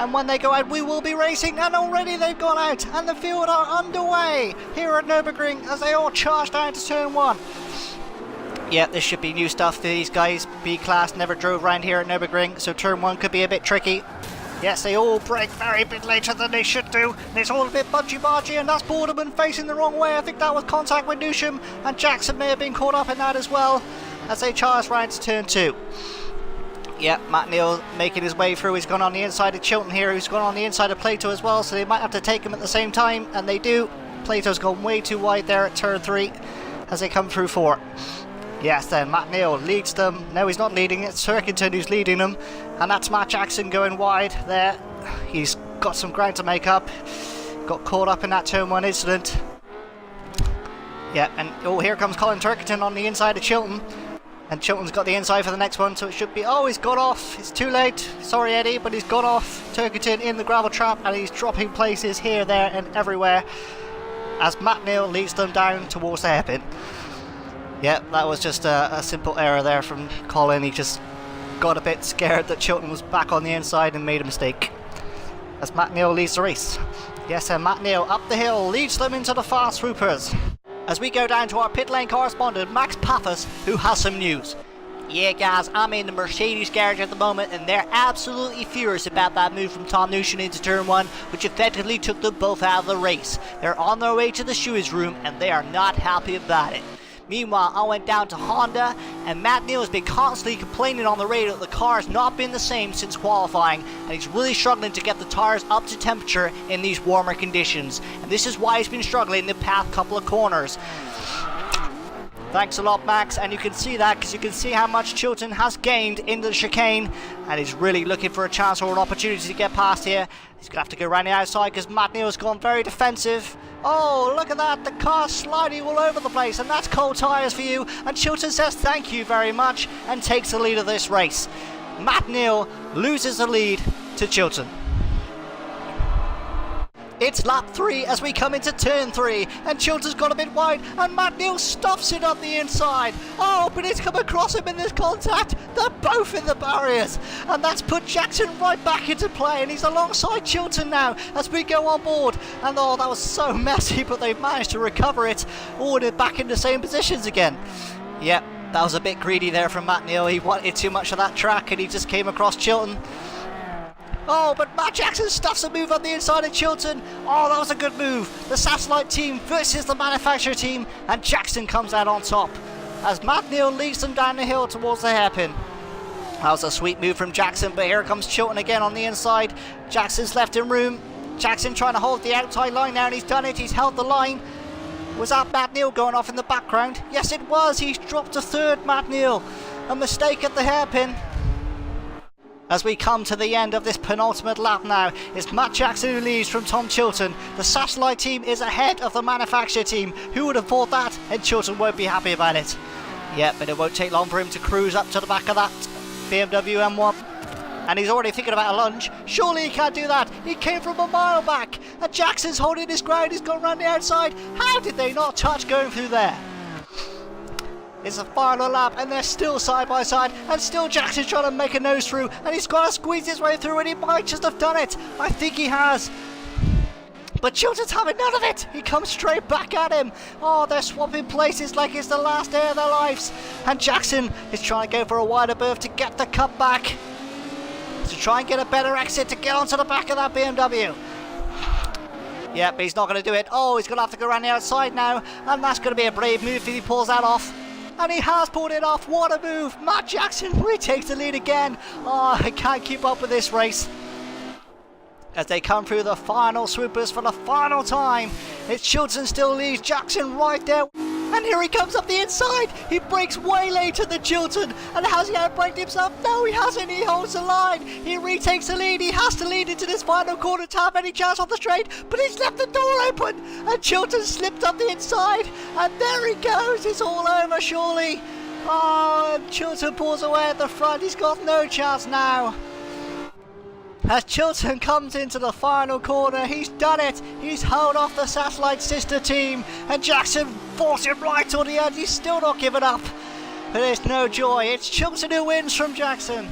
and when they go out we will be racing, and already they've gone out and the field are underway here at Nurburgring as they all charge down to turn 1. Yeah, this should be new stuff for these guys. B-Class never drove around here at Nurburgring, so turn 1 could be a bit tricky. Yes, they all brake very bit later than they should do. And it's all a bit budgy-bargy, and that's Boarderman facing the wrong way. I think that was contact with Newsham, and Jackson may have been caught up in that as well as they charge round to turn 2. Yeah, Matt Neal making his way through. He's gone on the inside of Chilton here, who's gone on the inside of Plato as well, so they might have to take him at the same time, and they do. Plato's gone way too wide there at turn 3 as they come through 4. Yes, then Matt Neal leads them. No, he's not leading, it's Turkington who's leading them. And that's Matt Jackson going wide there. He's got some ground to make up. Got caught up in that turn 1 incident. Yeah, and oh, here comes Colin Turkington on the inside of Chilton. And Chilton's got the inside for the next one, so it should be... Oh, he's got off. It's too late. Sorry, Eddie, but he's got off. Turkington in the gravel trap, and he's dropping places here, there, and everywhere as Matt Neal leads them down towards the hairpin. Yeah, that was just a simple error there from Colin. He just got a bit scared that Chilton was back on the inside and made a mistake. As Matt Neal leads the race. Yes, and Matt Neal up the hill leads them into the fast swoopers. As we go down to our pit lane correspondent, Max Paffas, who has some news. Yeah guys, I'm in the Mercedes garage at the moment and they're absolutely furious about that move from Tom Newsham into turn 1, which effectively took them both out of the race. They're on their way to the shoes room and they are not happy about it. Meanwhile, I went down to Honda, and Matt Neal has been constantly complaining on the radio that the car has not been the same since qualifying, and he's really struggling to get the tires up to temperature in these warmer conditions. And this is why he's been struggling in the past couple of corners. Thanks a lot, Max, and you can see that because you can see how much Chilton has gained in the chicane, and he's really looking for a chance or an opportunity to get past here. He's going to have to go around the outside because Matt Neal's gone very defensive. Oh, look at that, the car's sliding all over the place, and that's cold tyres for you. And Chilton says thank you very much and takes the lead of this race. Matt Neal loses the lead to Chilton. It's lap 3 as we come into turn 3, and Chilton's got a bit wide, and Matt Neal stuffs it up the inside. Oh, but it's come across him in this contact. They're both in the barriers, and that's put Jackson right back into play, and he's alongside Chilton now as we go on board. And oh, that was so messy, but they've managed to recover it. All back in the same positions again. Yep, that was a bit greedy there from Matt Neal. He wanted too much of that track, and he just came across Chilton. Oh, but Matt Jackson stuffs a move on the inside of Chilton. Oh, that was a good move. The satellite team versus the manufacturer team, and Jackson comes out on top as Matt Neal leads them down the hill towards the hairpin. That was a sweet move from Jackson, but here comes Chilton again on the inside. Jackson's left him room. Jackson trying to hold the outside line now, and he's done it. He's held the line. Was that Matt Neal going off in the background? Yes, it was. He's dropped a third, Matt Neal. A mistake at the hairpin. As we come to the end of this penultimate lap now, it's Matt Jackson who leads from Tom Chilton. The satellite team is ahead of the manufacturer team. Who would have thought that? And Chilton won't be happy about it. Yeah, but it won't take long for him to cruise up to the back of that BMW M1. And he's already thinking about a lunge. Surely he can't do that. He came from a mile back. And Jackson's holding his ground. He's gone around the outside. How did they not touch going through there? It's a final lap and they're still side by side, and still Jackson's trying to make a nose through, and he's got to squeeze his way through, and he might just have done it. I think he has. But Chilton's having none of it. He comes straight back at him. Oh, they're swapping places like it's the last day of their lives. And Jackson is trying to go for a wider berth to get the cut back, to try and get a better exit to get onto the back of that BMW. Yeah, but he's not going to do it. Oh, he's going to have to go around the outside now, and that's going to be a brave move if he pulls that off. And he has pulled it off. What a move. Matt Jackson retakes the lead again. Oh, I can't keep up with this race. As they come through the final swoopers for the final time, it's Chilton still leads, Jackson right there. And here he comes up the inside. He brakes way later than Chilton. And has he outbraked himself? No, he hasn't. He holds the line. He retakes the lead. He has to lead into this final corner to have any chance on the straight. But he's left the door open. And Chilton slipped up the inside. And there he goes. It's all over, surely. Oh, and Chilton pulls away at the front. He's got no chance now. As Chilton comes into the final corner, he's done it. He's held off the satellite sister team, and Jackson forced him right to the end. He's still not given up. But there's no joy. It's Chilton who wins from Jackson.